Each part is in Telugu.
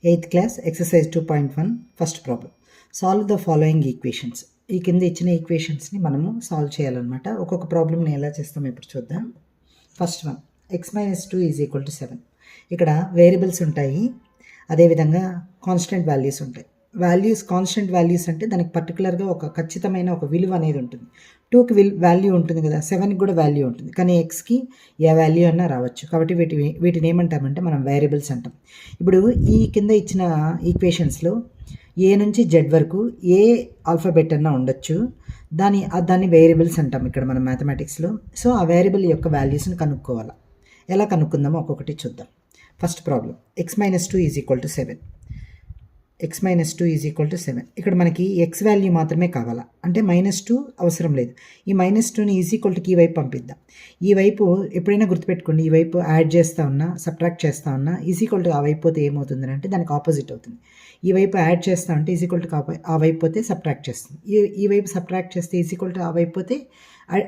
8th class exercise 2.1 first problem solve the following equations. ఈ కింద ఇచ్చిన ఈక్వేషన్స్ని మనము సాల్వ్ చేయాలన్నమాట. ఒక్కొక్క ప్రాబ్లమ్ని ఎలా చేస్తాం ఇప్పుడు చూద్దాం. First one x-2 = 7. ఇక్కడ వేరియబుల్స్ ఉంటాయి, అదేవిధంగా కాన్స్టెంట్ వాల్యూస్ ఉంటాయి. కాన్స్టెంట్ వాల్యూస్ అంటే దానికి పర్టికులర్గా ఒక ఖచ్చితమైన ఒక విలువ అనేది ఉంటుంది. 2కి వాల్యూ ఉంటుంది కదా, 7కి కూడా వాల్యూ ఉంటుంది, కానీ ఎక్స్కి ఏ వాల్యూ అన్నా రావచ్చు. కాబట్టి వీటిని ఏమంటామంటే మనం వేరియబుల్స్ అంటాం. ఇప్పుడు ఈ కింద ఇచ్చిన ఈక్వేషన్స్లో ఏ నుంచి జెడ్ వరకు ఏ ఆల్ఫాబెట్ అన్నా ఉండొచ్చు, దాన్ని వేరియబుల్స్ అంటాం ఇక్కడ మనం మ్యాథమెటిక్స్లో. సో ఆ వేరియబుల్ యొక్క వాల్యూస్ని కనుక్కోవాలి. ఎలా కనుక్కుందామో ఒక్కొక్కటి చూద్దాం. First problem x-2 = 7. x-2 = 7. ఇక్కడ మనకి x వాల్యూ మాత్రమే కావాలా, అంటే -2 అవసరం లేదు. ఈ -2ని =కి ఈ వైపు పంపిద్దాం. ఈ వైపు ఎప్పుడైనా గుర్తుపెట్టుకోండి, ఈ వైపు యాడ్ చేస్తూ ఉన్నా సబ్ట్రాక్ట్ చేస్తూ ఉన్నా ఆ వైపు పోతే ఏమవుతుంది అంటే దానికి ఆపోజిట్ అవుతుంది. ఈ వైపు యాడ్ చేస్తూ ఉంటే ఆ వైపు పోతే సబ్ట్రాక్ట్ చేస్తుంది. ఈ వైపు సబ్ట్రాక్ట్ చేస్తే ఆ వైపు పోతే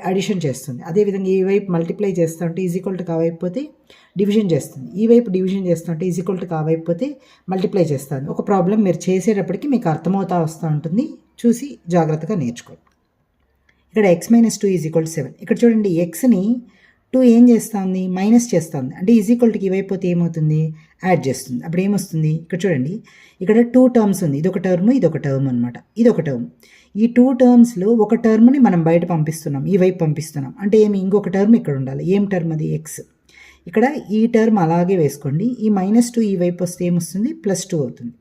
అడిషన్ చేస్తుంది. అదేవిధంగా ఈ వైపు మల్టిప్లై చేస్తూ ఉంటే ఆ వైపు పోతే డివిజన్ చేస్తుంది. ఈ వైపు డివిజన్ చేస్తుంటే ఆ వైపు పోతే మల్టిప్లై చేస్తుంది. ఒక ప్రాబ్లం మీరు చేసేటప్పటికి మీకు అర్థమవుతా వస్తూ ఉంటుంది, చూసి జాగ్రత్తగా నేర్చుకోండి. ఇక్కడ x-2 = 7. ఇక్కడ చూడండి, ఎక్స్ని 2 ఏం చేస్తుంది, మైనస్ చేస్తుంది, అంటే కి ఈ వైపు పోతే ఏమవుతుంది, యాడ్ చేస్తుంది. అప్పుడు ఏమొస్తుంది, ఇక్కడ చూడండి, ఇక్కడ 2 టర్మ్స్ ఉంది, ఇదొక టర్మ్ అనమాట, ఇదొక టర్మ్. ఈ 2 టర్మ్స్లో ఒక టర్మ్ని మనం బయట పంపిస్తున్నాం, ఈ వైపు పంపిస్తున్నాం, అంటే ఇంకొక టర్మ్ ఇక్కడ ఉండాలి. ఏం టర్మ్ అది, ఎక్స్. ఇక్కడ ఈ టర్మ్ అలాగే వేసుకోండి. ఈ -2 ఈ వైపు వస్తే ఏమొస్తుంది, +2 అవుతుంది.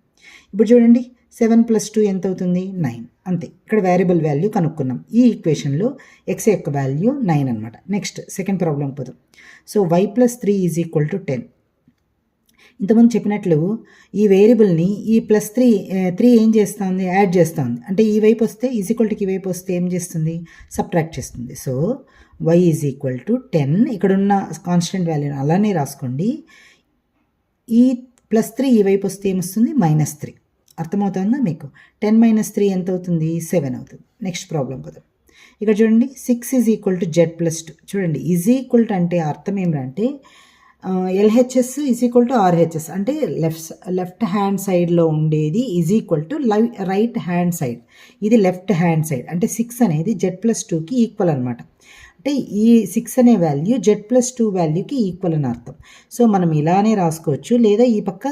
ఇప్పుడు చూడండి, 7 + 2 ఎంత అవుతుంది, 9. అంతే. ఇక్కడ వేరియబుల్ వాల్యూ కనుక్కున్నాం. ఈ ఈక్వేషన్లో ఎక్స్ యొక్క వాల్యూ 9 అనమాట. నెక్స్ట్ సెకండ్ ప్రాబ్లం పోదాం. So y+3 = 10. ఇంతకుముందు చెప్పినట్లు ఈ వేరియబుల్ని ఈ +3 ఏం చేస్తుంది, యాడ్ చేస్తుంది, అంటే ఈ వైపు వస్తే కి ఈ వైపు వస్తే ఏం చేస్తుంది, సబ్ట్రాక్ట్ చేస్తుంది. So y = 10. ఇక్కడున్న కాన్స్టెంట్ వాల్యూని అలానే రాసుకోండి. ఈ +3 ఈ వైపు వస్తే ఏమొస్తుంది, -3. అర్థమవుతుందా మీకు? 10 - 3 ఎంత అవుతుంది, 7 అవుతుంది. నెక్స్ట్ ప్రాబ్లం పోదాం. ఇక్కడ చూడండి, 6 = z+2. చూడండి, అంటే అర్థం ఏమిటంటే LHS = RHS, అంటే లెఫ్ట్ హ్యాండ్ సైడ్లో ఉండేది రైట్ హ్యాండ్ సైడ్. ఇది లెఫ్ట్ హ్యాండ్ సైడ్, అంటే 6 అనేది z+2కి ఈక్వల్ అనమాట. అంటే ఈ 6 అనే వాల్యూ z+2 వాల్యూకి ఈక్వల్ అని అర్థం. సో మనం ఇలానే రాసుకోవచ్చు, లేదా ఈ పక్క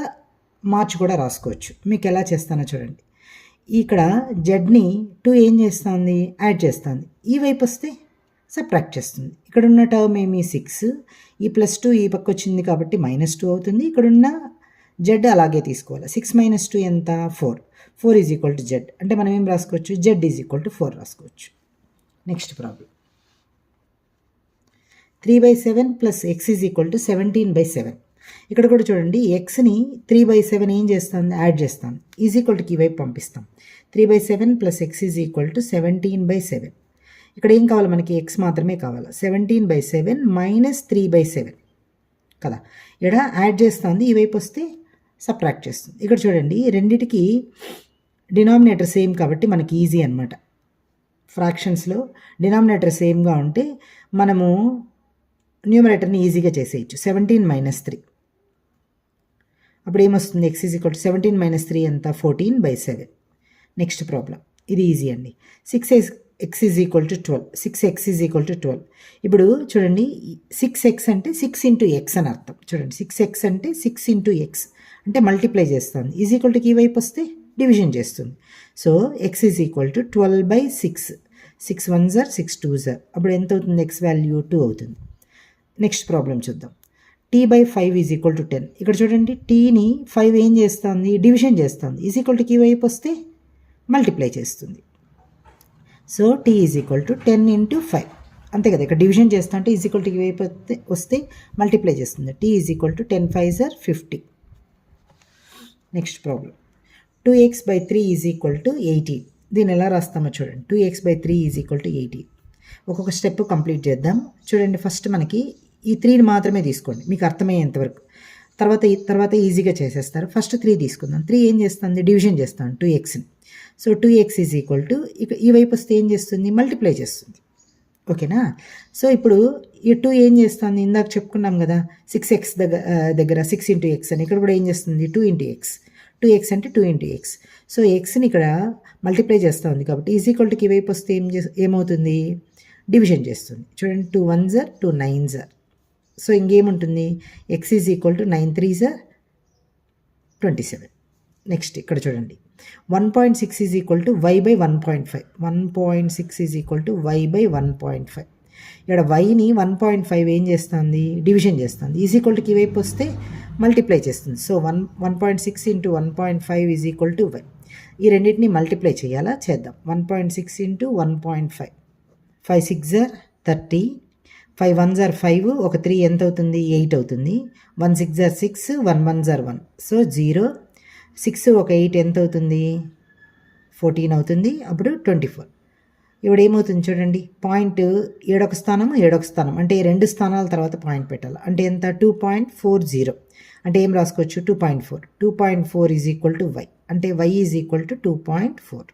మార్చి కూడా రాసుకోవచ్చు. మీకు ఎలా చేస్తానో చూడండి. ఇక్కడ జెడ్ని 2 ఏం చేస్తుంది, యాడ్ చేస్తుంది, ఈ వైపు వస్తే సబ్ట్రాక్ట్ చేస్తుంది. ఇక్కడ ఉన్న టర్మ్ ఏమి, 6. ఈ +2 ఈ పక్క వచ్చింది కాబట్టి -2 అవుతుంది. ఇక్కడున్న జెడ్ అలాగే తీసుకోవాలి. 6 - 2 ఎంత, 4. 4 = z, అంటే మనం ఏం రాసుకోవచ్చు, z = 4 రాసుకోవచ్చు. Next problem. 3/7 + x = 17/7. ఇక్కడ కూడా చూడండి, ఎక్స్ని 3/7 ఏం చేస్తుంది, యాడ్ చేస్తాను, కి ఈ వైపు పంపిస్తాం. 3/7 + x = 17/7. ఇక్కడ ఏం కావాలి మనకి, x మాత్రమే కావాలి. 17/7 - 3/7 కదా. ఇక్కడ యాడ్ చేస్తుంది, ఈ వైపు వస్తే సబ్ట్రాక్ట్ చేస్తుంది. ఇక్కడ చూడండి, రెండిటికి డినామినేటర్ సేమ్ కాబట్టి మనకి ఈజీ అనమాట. ఫ్రాక్షన్స్లో డినామినేటర్ సేమ్గా ఉంటే మనము న్యూమరేటర్ని ఈజీగా చేసేయచ్చు. 17 - 3. అప్పుడు ఏమొస్తుంది, x = 17 - 3 ఎంత, 14/7. నెక్స్ట్ ప్రాబ్లం, ఇది ఈజీ అండి. 6x = 12. 6x = 12. ఇప్పుడు చూడండి, 6x అంటే 6 × x అని అర్థం. చూడండి, 6x అంటే 6 × x, అంటే మల్టిప్లై చేస్తుంది. కి ఈ వైపు వస్తే డివిజన్ చేస్తుంది. So x = 12/6. 6 1s are 6 2s are. అప్పుడు ఎంత అవుతుంది, x వాల్యూ 2 అవుతుంది. నెక్స్ట్ ప్రాబ్లం చూద్దాం. t/5 = 10. ఇక్కడ చూడండి, టీని 5 ఏం చేస్తుంది, డివిజన్ చేస్తుంది. కి ఈ వైపు వస్తే మల్టిప్లై చేస్తుంది. So t = 10 × 5. అంతే కదా. ఇక్కడ డివిజన్ చేస్తా అంటే కి ఈ వైపు వస్తే మల్టిప్లై చేస్తుంది. t = 10 5s are 50. Next problem. 2x/3 = 18. దీన్ని ఎలా రాస్తామో చూడండి. 2x/3 = 18. ఒక్కొక్క స్టెప్ కంప్లీట్ చేద్దాం. చూడండి, ఫస్ట్ మనకి ఈ 3ని మాత్రమే తీసుకోండి, మీకు అర్థమయ్యేంతవరకు. తర్వాత ఈజీగా చేసేస్తారు. ఫస్ట్ 3 తీసుకుందాం. 3 ఏం చేస్తుంది, డివిజన్ చేస్తాను 2xని. సో 2x ఇక ఈ వైపు వస్తే ఏం చేస్తుంది, మల్టిప్లై చేస్తుంది. ఓకేనా. సో ఇప్పుడు ఈ 2 ఏం చేస్తుంది, ఇందాక చెప్పుకున్నాం కదా 6x దగ్గర 6 × x అని. ఇక్కడ కూడా ఏం చేస్తుంది, 2 × x. 2x అంటే 2 ఇంటూ ఎక్స్. సో ఎక్స్ని ఇక్కడ మల్టిప్లై చేస్తూ ఉంది కాబట్టి ఈజ్ ఈక్వల్ టుకి వైపు వస్తే ఏమవుతుంది, డివిజన్ చేస్తుంది. చూడండి 2 1s are 2 9s are. So ఇంకేముంటుంది, x is equal to 9 3s are 27. Next ఇక్కడ చూడండి 1.6 is equal to y by 1.5. 1.6 is equal to y by 1.5. ఇక్కడ వైని 1.5 ఏం చేస్తుంది, డివిజన్ చేస్తుంది. ఈజ్ ఈక్వల్ టుకి వైపు వస్తే మల్టిప్లై చేస్తుంది. So 1.6 into 1.5 is equal to y. ఈ రెండింటిని మల్టిప్లై చేయాలా, చేద్దాం. 1.6 into 1.5, 5 6s are 30, 5 1s are 5, ఒక 3 ఎంత అవుతుంది, 8 అవుతుంది. 1 6s are 6, 1 1s are 1. So 0, 6 ఒక 8 ఎంత అవుతుంది, 14 అవుతుంది. అప్పుడు 24. ఇప్పుడు ఏమవుతుంది చూడండి, పాయింట్ 7వ స్థానం 7వ స్థానం అంటే 2 స్థానాల తర్వాత పాయింట్ పెట్టాలి. అంటే ఎంత, 2.40. అంటే ఏం రాసుకోవచ్చు, 2.4. 2.4 ఈజ్ ఈక్వల్ టు వై. అంటే y is equal to 2.4.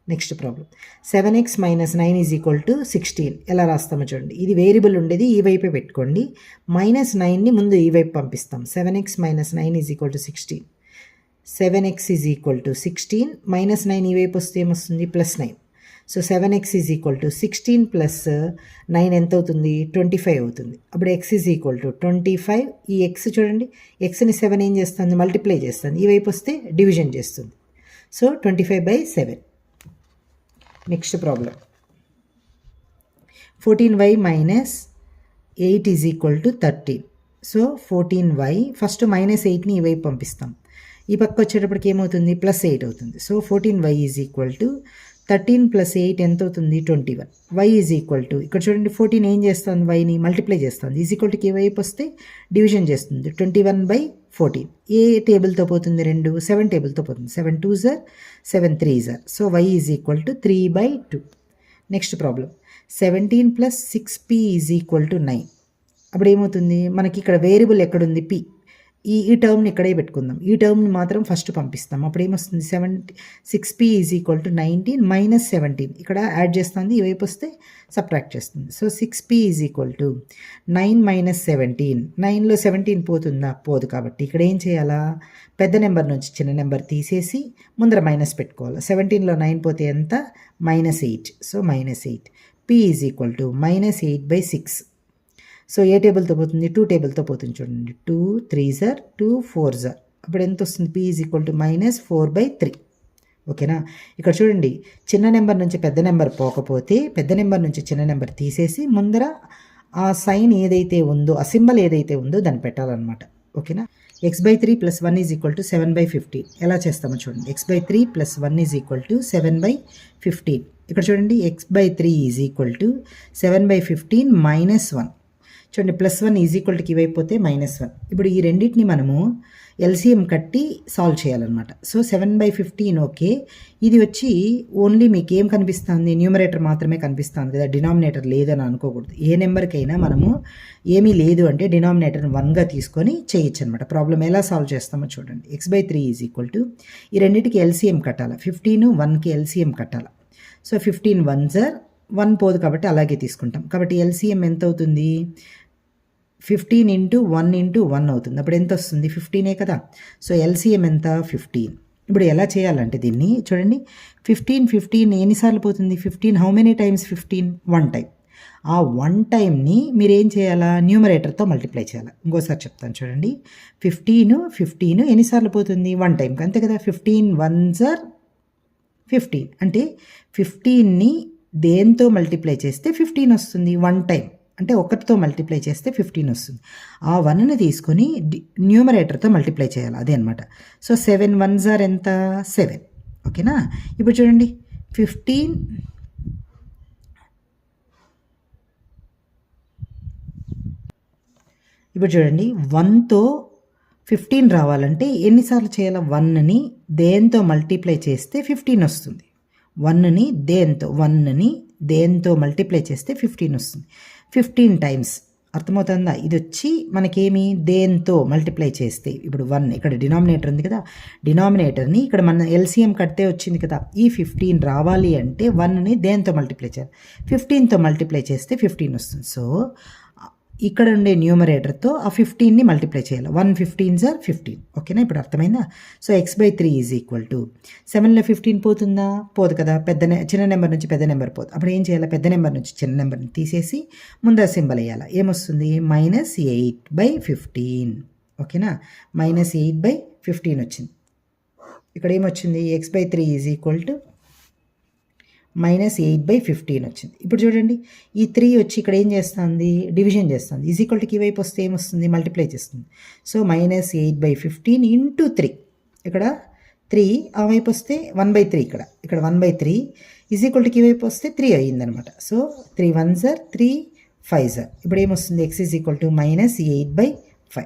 Next problem 7x minus 9 is equal to 16. ఎలా రాస్తామో చూడండి. ఇది వేరియబుల్ ఉండేది ఈ వైపే పెట్టుకోండి. -9ని ముందు ఈ వైపు పంపిస్తాం. 7x minus 9 is equal to 16. 7x is equal to 16, -9 ఈ వైపు వస్తే ఏమొస్తుంది, +9. So 7x is equal to 16 plus 9 ఎంత అవుతుంది, 25 అవుతుంది. అప్పుడు x ఈజ్ ఈక్వల్ టు 25. ఈ x చూడండి, xని 7 ఏం చేస్తుంది, మల్టిప్లై చేస్తుంది. ఈ వైపు వస్తే డివిజన్ చేస్తుంది. So 25/7. Next problem 14y minus 8 is equal to 13. So 14y first -8ని ఈ వైపు పంపిస్తాం. ఈ పక్క వచ్చేటప్పటికి ఏమవుతుంది, +8 అవుతుంది. So 14y is equal to 13 + 8 ఎంత అవుతుంది, 21. y ఈజ్ ఈక్వల్ టు ఇక్కడ చూడండి 14 ఏం చేస్తుంది, వైని మల్టిప్లై చేస్తుంది. ఈజ్ ఈక్వల్ టుకి వైపు వస్తే డివిజన్ చేస్తుంది. 21/14. ఏ టేబుల్తో పోతుంది, 7 టేబుల్తో పోతుంది. 7 2s are 7 3s are. So y is equal to 3/2. Next problem 17 + 6p is equal to 9. అప్పుడు ఏమవుతుంది, మనకి ఇక్కడ వేరియబుల్ ఎక్కడుంది, p. ఈ టర్మ్ని ఇక్కడే పెట్టుకుందాం. ఈ టర్మ్ని మాత్రం ఫస్ట్ పంపిస్తాం. అప్పుడు ఏమొస్తుంది, 6p is equal to 19 minus 17. ఇక్కడ యాడ్ చేస్తుంది, ఈ వైపు వస్తే సబ్ట్రాక్ట్ చేస్తుంది. So 6p is equal to 9 minus 17. 9లో 17 పోతుందా, పోదు. కాబట్టి ఇక్కడ ఏం చేయాలా, పెద్ద నెంబర్ నుంచి చిన్న నెంబర్ తీసేసి ముందర మైనస్ పెట్టుకోవాలి. 17లో 9 పోతే ఎంత, -8. So -8. p is equal to -8/6. So ఏ టేబుల్తో పోతుంది, 2 టేబుల్తో పోతుంది. చూడండి 2 3s are 2 4s are. అప్పుడు ఎంత వస్తుంది, p ఈజ్ ఈక్వల్ టు -4/3. ఓకేనా. ఇక్కడ చూడండి, చిన్న నెంబర్ నుంచి పెద్ద నెంబర్ పోకపోతే పెద్ద నెంబర్ నుంచి చిన్న నెంబర్ తీసేసి ముందర ఆ సైన్ ఏదైతే ఉందో, ఆ సింబల్ ఏదైతే ఉందో దాన్ని పెట్టాలన్నమాట. ఓకేనా. x/3 + 1 is equal to 7/15. ఎలా చేస్తామో చూడండి. x/3 + 1 is equal to 7/15. ఇక్కడ చూడండి x/3 ఈజ్ ఈక్వల్ టు 7/15 -1. చూడండి +1 ఈజ్ ఈక్వల్ టుకి ఇవైపోతే -1. ఇప్పుడు ఈ రెండింటిని మనము ఎల్సిఎం కట్టి సాల్వ్ చేయాలన్నమాట. So 7/15 okay. ఇది వచ్చి ఓన్లీ మీకు ఏం కనిపిస్తుంది, న్యూమరేటర్ మాత్రమే కనిపిస్తుంది కదా, డినామినేటర్ లేదని అనుకోకూడదు. ఏ నెంబర్కైనా మనము ఏమీ లేదు అంటే డినామినేటర్ని 1గా తీసుకొని చేయొచ్చు అనమాట. ప్రాబ్లం ఎలా సాల్వ్ చేస్తామో చూడండి. x/3 ఈజ్ ఈక్వల్ టు ఈ రెండింటికి ఎల్సిఎం కట్టాలి. 15 1కి ఎల్సిఎం కట్టాలి. సో 15 1s are 1 పోదు కాబట్టి అలాగే తీసుకుంటాం. కాబట్టి ఎల్సిఎం ఎంత అవుతుంది, 15 ఇంటూ 1 ఇంటూ 1 అవుతుంది. అప్పుడు ఎంత వస్తుంది, 15 కదా. సో ఎల్సిఎం ఎంత, 15. ఇప్పుడు ఎలా చేయాలంటే దీన్ని చూడండి, 15 ఎన్నిసార్లు పోతుంది, 15 హౌ మెనీ టైమ్స్, 15 1 టైం. ఆ 1 టైంని మీరు ఏం చేయాలా, న్యూమరేటర్తో మల్టిప్లై చేయాలి. ఇంకోసారి చెప్తాను చూడండి. 15 ఎన్నిసార్లు పోతుంది, 1 టైం, అంతే కదా. 15 1s are 15. అంటే 15ని దేంతో మల్టిప్లై చేస్తే 15 వస్తుంది, 1 టైం. అంటే 1తో మల్టిప్లై చేస్తే 15 వస్తుంది. ఆ 1ని తీసుకొని న్యూమరేటర్తో మల్టిప్లై చేయాలి, అదే అనమాట. సో 7 1s are ఎంత, 7. ఓకేనా. ఇప్పుడు చూడండి 15 ఇప్పుడు చూడండి 1తో 15 రావాలంటే ఎన్నిసార్లు చేయాలి, 1ని దేంతో మల్టిప్లై చేస్తే 15 వస్తుంది. 1ని దేంతో మల్టిప్లై చేస్తే 15 వస్తుంది. 15 టైమ్స్, అర్థమవుతుందా. ఇది వచ్చి మనకేమి, దేంతో మల్టిప్లై చేస్తే, ఇప్పుడు 1 ఇక్కడ డినామినేటర్ ఉంది కదా, డినామినేటర్ని ఇక్కడ మన ఎల్సిఎం కడితే వచ్చింది కదా. ఈ 15 రావాలి అంటే 1ని దేంతో మల్టిప్లై చేయాలి, 15తో మల్టిప్లై చేస్తే 15 వస్తుంది. సో ఇక్కడ ఉండే న్యూమరేటర్తో ఆ 15ని మల్టిప్లై చేయాలి. 115 సార్ 15. ఓకేనా, ఇప్పుడు అర్థమైందా? So x/3 is equal to 7లో 15 పోతుందా? పోదు కదా, చిన్న నెంబర్ నుంచి పెద్ద నెంబర్ పోదు. అప్పుడు ఏం చేయాలి? పెద్ద నెంబర్ నుంచి చిన్న నెంబర్ని తీసేసి ముందర సింబల్ వేయాలి. ఏమొస్తుంది? -8/15. ఓకేనా, -8/15 వచ్చింది. ఇక్కడ ఏమొచ్చింది? x/3 ఈజ్ ఈక్వల్ టు -8/15 వచ్చింది. ఇప్పుడు చూడండి, ఈ 3 వచ్చి ఇక్కడ ఏం చేస్తుంది? డివిజన్ చేస్తుంది. ఈజ్ ఈక్వల్ టుకి ఈ వైపు వస్తే ఏమొస్తుంది? మల్టిప్లై చేస్తుంది. So -8/15 into 3. ఇక్కడ 3 ఆ వైపు వస్తే 1/3. ఇక్కడ 1/3 ఈజ్ ఈక్వల్ టుకి ఈ వైపు వస్తే 3 అయ్యిందనమాట. So 3 1 sir 3 5 sir. ఇప్పుడు ఏమొస్తుంది? x is equal to -8/5.